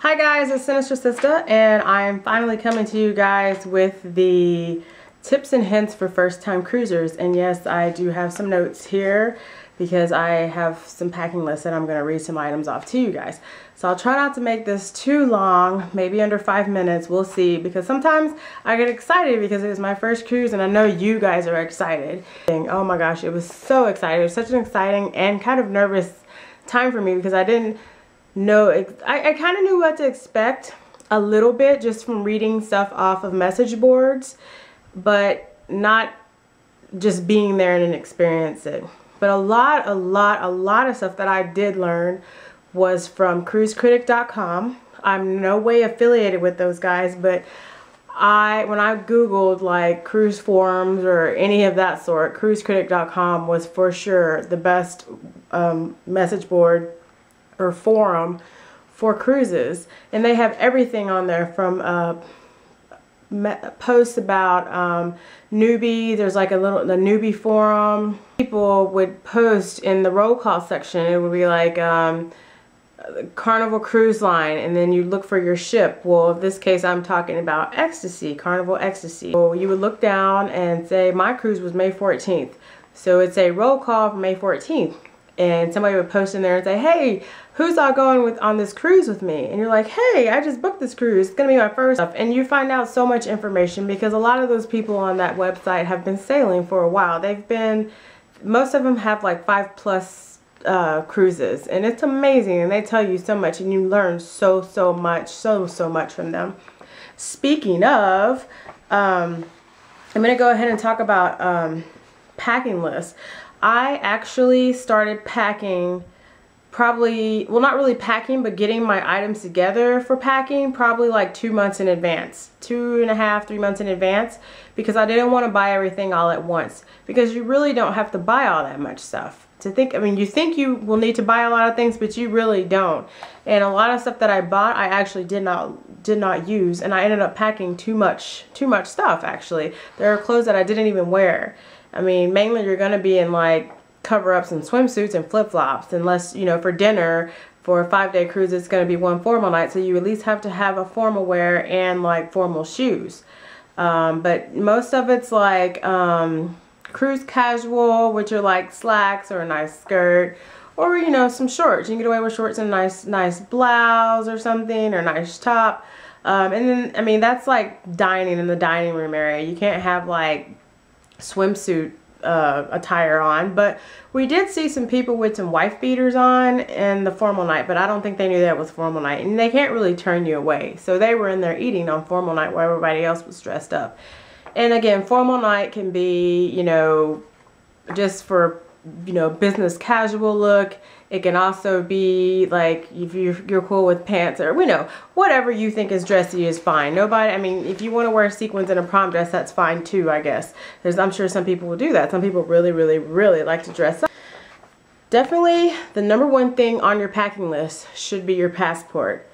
Hi guys, it's Sinister Sister, and I'm finally coming to you guys with the tips and hints for first-time cruisers. And yes, I do have some notes here because I have some packing lists and I'm going to read some items off to you guys. So I'll try not to make this too long, maybe under 5 minutes, we'll see, because sometimes I get excited because it was my first cruise and I know you guys are excited. Oh my gosh, it was so exciting. It was such an exciting and kind of nervous time for me because I didn't know, I kind of knew what to expect a little bit just from reading stuff off of message boards, but not just being there and experience it. But a lot of stuff that I did learn was from cruisecritic.com. I'm no way affiliated with those guys, but when I googled like cruise forums or any of that sort, cruisecritic.com was for sure the best message board or forum for cruises, and they have everything on there from posts about newbie. There's like the newbie forum. People would post in the roll call section. It would be like Carnival Cruise Line, and then you look for your ship. Well, in this case I'm talking about Ecstasy, Carnival Ecstasy. So you would look down and say my cruise was May 14th, so it's a roll call for May 14th, and somebody would post in there and say, hey, who's all going on this cruise with me? And you're like, hey, I just booked this cruise, it's gonna be my first. And you find out so much information because a lot of those people on that website have been sailing for a while. Most of them have like 5+ cruises, and it's amazing, and they tell you so much, and you learn so much from them. Speaking of, I'm gonna go ahead and talk about packing lists. I actually started packing probably, well, not really packing, but getting my items together for packing probably like 2 months in advance, 2.5, 3 months in advance, because I didn't want to buy everything all at once, because you really don't have to buy all that much stuff. I mean, you think you will need to buy a lot of things, but you really don't. And a lot of stuff that I bought, I actually did not use, and I ended up packing too much stuff. Actually, there are clothes that I didn't even wear. I mean, mainly you're gonna be in like cover-ups and swimsuits and flip-flops, unless, you know, for dinner for a 5-day cruise it's going to be one formal night, so you at least have to have a formal wear and like formal shoes. But most of it's like cruise casual, which are like slacks or a nice skirt, or, you know, some shorts. You can get away with shorts and a nice blouse or something, or a nice top. And then, I mean, that's like dining in the dining room area. You can't have like swimsuit attire on, but we did see some people with some wife beaters on in the formal night, but I don't think they knew that was formal night, and they can't really turn you away, so they were in there eating on formal night while everybody else was dressed up. And again, formal night can be, you know, just for, you know, business casual look. It can also be like if you're cool with pants, or, you know, whatever you think is dressy is fine. Nobody, I mean, if you want to wear sequins in a prom dress, that's fine too, I guess. I'm sure some people will do that. Some people really like to dress up. Definitely the #1 thing on your packing list should be your passport.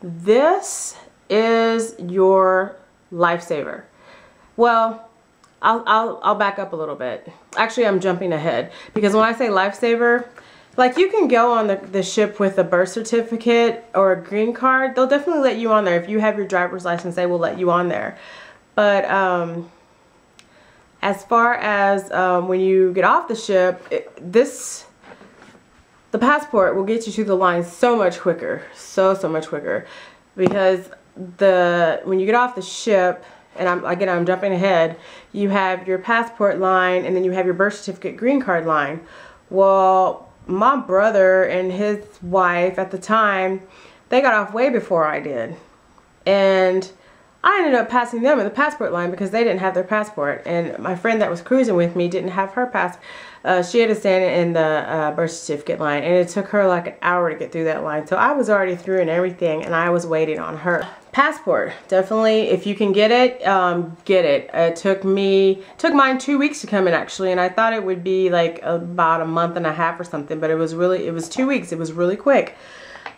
This is your lifesaver. Well, I'll back up a little bit. Actually, I'm jumping ahead, because when I say lifesaver, like, you can go on the ship with a birth certificate or a green card. They'll definitely let you on there. If you have your driver's license, they will let you on there. But as far as when you get off the ship, the passport will get you to the line so much quicker. So much quicker. Because when you get off the ship, and I'm jumping ahead, you have your passport line, and then you have your birth certificate green card line. Well, my brother and his wife at the time, they got off way before I did, and I ended up passing them in the passport line because they didn't have their passport, and my friend that was cruising with me didn't have her passport. She had to stand in the birth certificate line, and it took her like an hour to get through that line, so I was already through and everything, and I was waiting on her. Passport, definitely, if you can get it, get it. It took mine 2 weeks to come in, actually, and I thought it would be like about a month and a half or something, but it was 2 weeks. It was really quick.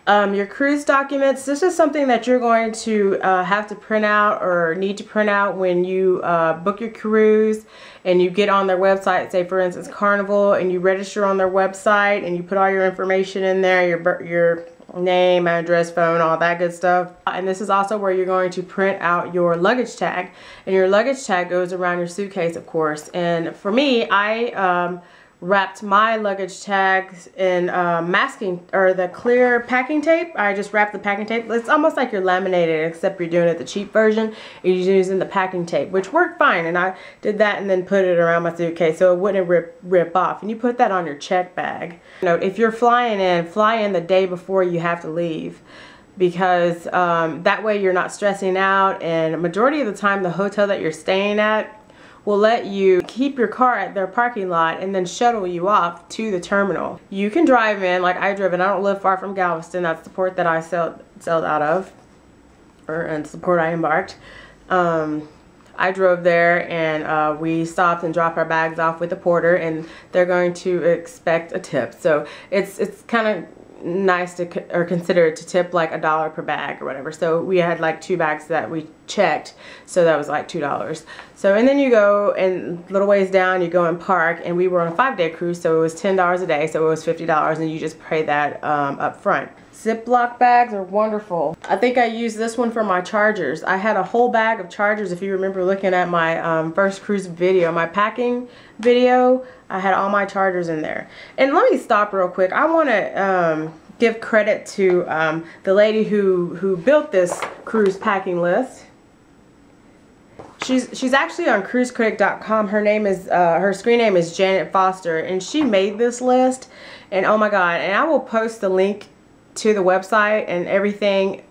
Your cruise documents, this is something that you're going to have to print out or need to print out when you book your cruise and you get on their website, say for instance Carnival, and you register on their website and you put all your information in there, your name, address, phone, all that good stuff. And this is also where you're going to print out your luggage tag. And your luggage tag goes around your suitcase, of course. And for me, I wrapped my luggage tags in masking, or the clear packing tape. I just wrapped the packing tape. It's almost like you're laminated, except you're doing it the cheap version. You're using the packing tape, which worked fine. And I did that and then put it around my suitcase so it wouldn't rip off. And you put that on your check bag. You know, if you're flying in, fly in the day before you have to leave, because that way you're not stressing out. And majority of the time, the hotel that you're staying at will let you keep your car at their parking lot and then shuttle you off to the terminal. You can drive in, like I drove in. I don't live far from Galveston. That's the port that I sailed out of, and the port I embarked. I drove there, and we stopped and dropped our bags off with the porter, and they're going to expect a tip. So it's kind of nice to consider to tip like $1 per bag or whatever. So we had like 2 bags that we checked, so that was like $2. So, and then you go and little ways down, you go and park, and we were on a 5-day cruise, so it was $10 a day, so it was $50, and you just pay that up front. Ziploc bags are wonderful. I think I used this one for my chargers. I had a whole bag of chargers. If you remember looking at my first cruise video, my packing video, I had all my chargers in there. And let me stop real quick. I want to give credit to the lady who built this cruise packing list. She's actually on cruisecritic.com. Her name is her screen name is Janet Foster, and she made this list. And oh my god! And I will post the link to the website and everything.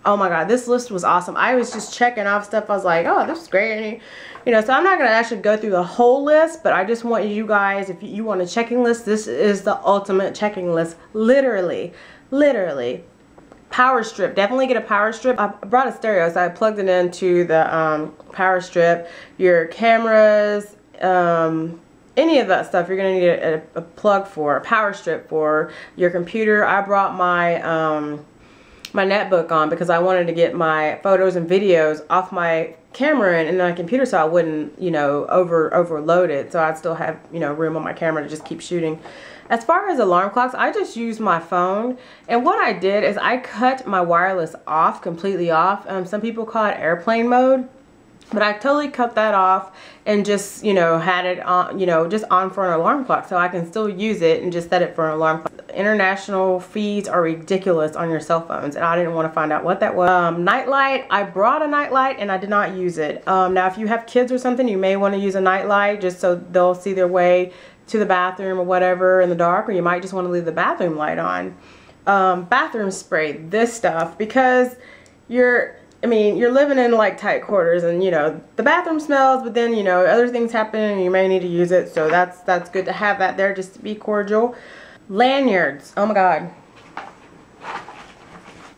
Oh my god, this list was awesome. I was just checking off stuff. I was like, oh, this is great. And, you know, so I'm not going to actually go through the whole list, but I just want you guys, if you want a checking list, this is the ultimate checking list. Literally. Power strip. Definitely get a power strip. I brought a stereo, so I plugged it into the power strip. Your cameras, any of that stuff, you're going to need a plug for, a power strip for your computer. I brought my my netbook on because I wanted to get my photos and videos off my camera and my computer so I wouldn't, you know, overload it. So I'd still have, you know, room on my camera to just keep shooting. As far as alarm clocks, I just used my phone, and what I did is I cut my wireless off, completely off. Some people call it airplane mode. But I totally cut that off and just, you know, had it on, you know, just on for an alarm clock, so I can still use it and just set it for an alarm clock. International fees are ridiculous on your cell phones, and I didn't want to find out what that was. Nightlight, I brought a nightlight and I did not use it. Now if you have kids or something, you may want to use a nightlight just so they'll see their way to the bathroom or whatever in the dark, or you might just want to leave the bathroom light on. Bathroom spray, this stuff, because you're living in like tight quarters, and you know the bathroom smells, but then you know other things happen and you may need to use it, so that's good to have that there just to be cordial. Lanyards, oh my god,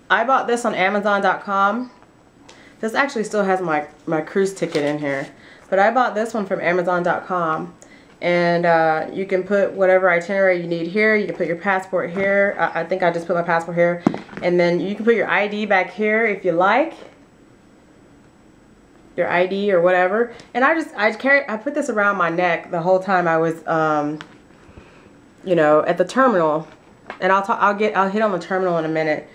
I bought this on Amazon.com. This actually still has my cruise ticket in here, but I bought this one from Amazon.com, and you can put whatever itinerary you need here. You can put your passport here. I think I just put my passport here, and then you can put your ID back here if you like. Your ID or whatever. And I put this around my neck the whole time I was you know, at the terminal, and I'll hit on the terminal in a minute.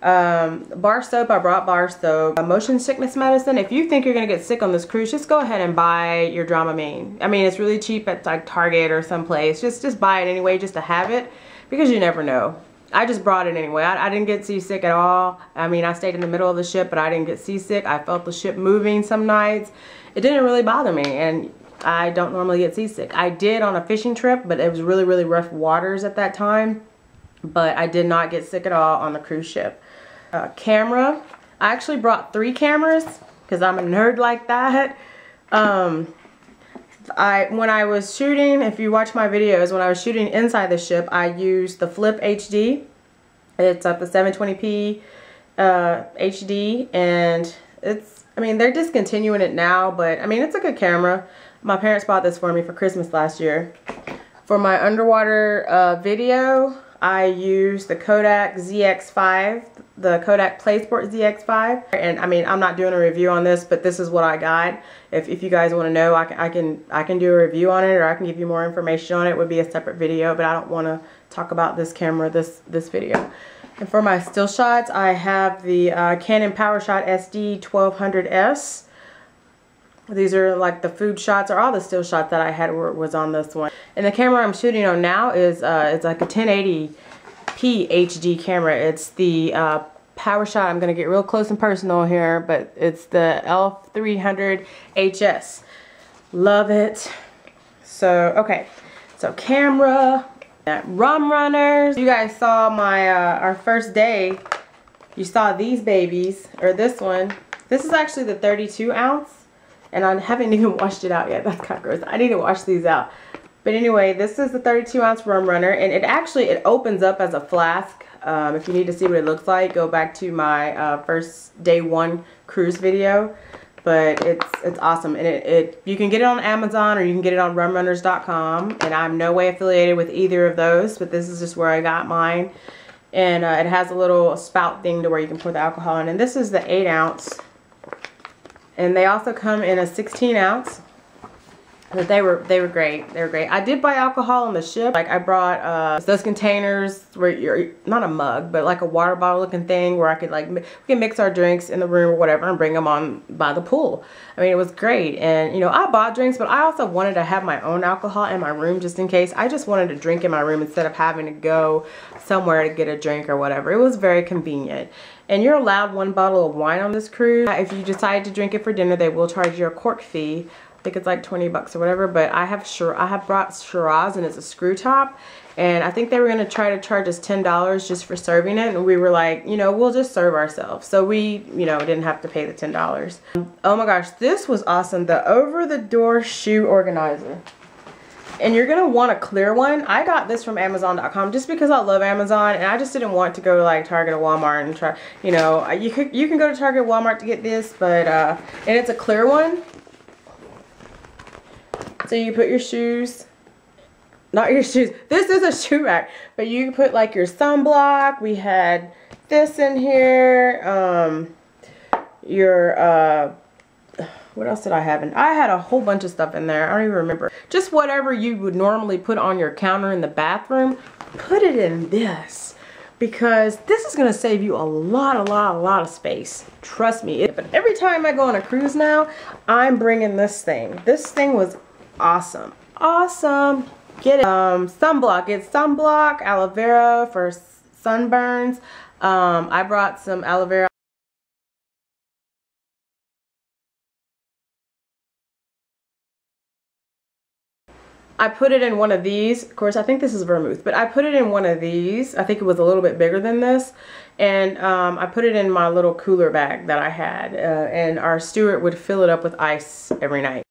Bar soap, I brought bar soap. Motion sickness medicine. If you think you're gonna get sick on this cruise, just go ahead and buy your Dramamine. I mean, it's really cheap at like Target or someplace. Just buy it anyway, just to have it, because you never know. I just brought it anyway. I didn't get seasick at all. I mean, I stayed in the middle of the ship, but I didn't get seasick. I felt the ship moving some nights. It didn't really bother me, and I don't normally get seasick. I did on a fishing trip, but it was really rough waters at that time. But I did not get sick at all on the cruise ship. Camera. I actually brought 3 cameras because I'm a nerd like that. When I was shooting, if you watch my videos, when I was shooting inside the ship, I used the Flip HD. It's up to 720p HD, and I mean, they're discontinuing it now, but I mean, it's a good camera. My parents bought this for me for Christmas last year. For my underwater video, I used the Kodak ZX5, the Kodak PlaySport ZX5. And I mean, I'm not doing a review on this, but this is what I got. If you guys want to know, I can do a review on it, or I can give you more information on it. It would be a separate video, but I don't want to talk about this camera this video. And for my still shots, I have the Canon PowerShot SD 1200S. These are like the food shots, or all the still shots that I had was on this one. And the camera I'm shooting on now is it's like a 1080p HD camera. It's the PowerShot. I'm gonna get real close and personal here, but it's the L300 HS. Love it. So okay, so camera. Rum runners. You guys saw my our first day. You saw these babies, or this one. This is actually the 32 ounce, and I haven't even washed it out yet. That's kind of gross. I need to wash these out. But anyway, this is the 32 ounce rum runner, and it opens up as a flask. If you need to see what it looks like, go back to my first day one cruise video. But it's awesome, and you can get it on Amazon, or you can get it on rumrunners.com, and I'm no way affiliated with either of those, but this is just where I got mine. And it has a little spout thing to where you can pour the alcohol in, and this is the 8 ounce, and they also come in a 16 ounce. But they were great. They were great. I did buy alcohol on the ship. Like I brought those containers where you're not a mug, but like a water bottle looking thing where I could we can mix our drinks in the room or whatever and bring them on by the pool. I mean, it was great. And you know, I bought drinks, but I also wanted to have my own alcohol in my room just in case. I just wanted to drink in my room instead of having to go somewhere to get a drink or whatever. It was very convenient. And you're allowed 1 bottle of wine on this cruise. If you decide to drink it for dinner, they will charge you a cork fee. I think it's like 20 bucks or whatever, but I have brought Shiraz, and it's a screw top, and I think they were going to try to charge us $10 just for serving it, and we were like, you know, we'll just serve ourselves. So we, you know, didn't have to pay the $10. Oh my gosh, this was awesome. The over-the-door shoe organizer. And you're going to want a clear one. I got this from Amazon.com just because I love Amazon, and I just didn't want to go to like Target or Walmart and try, you know, you can go to Target or Walmart to get this, but, and it's a clear one. So you put your shoes, not your shoes, this is a shoe rack, but you put like your sunblock. We had this in here, what else did I have in? I had a whole bunch of stuff in there. I don't even remember. Just whatever you would normally put on your counter in the bathroom, put it in this. Because this is going to save you a lot of space. Trust me. But every time I go on a cruise now, I'm bringing this thing. This thing was awesome. Awesome. Get it. Sunblock. It's sunblock, aloe vera for sunburns. I brought some aloe vera. I put it in one of these. Of course, I think this is vermouth, but I put it in one of these. I think it was a little bit bigger than this. And I put it in my little cooler bag that I had. And our steward would fill it up with ice every night.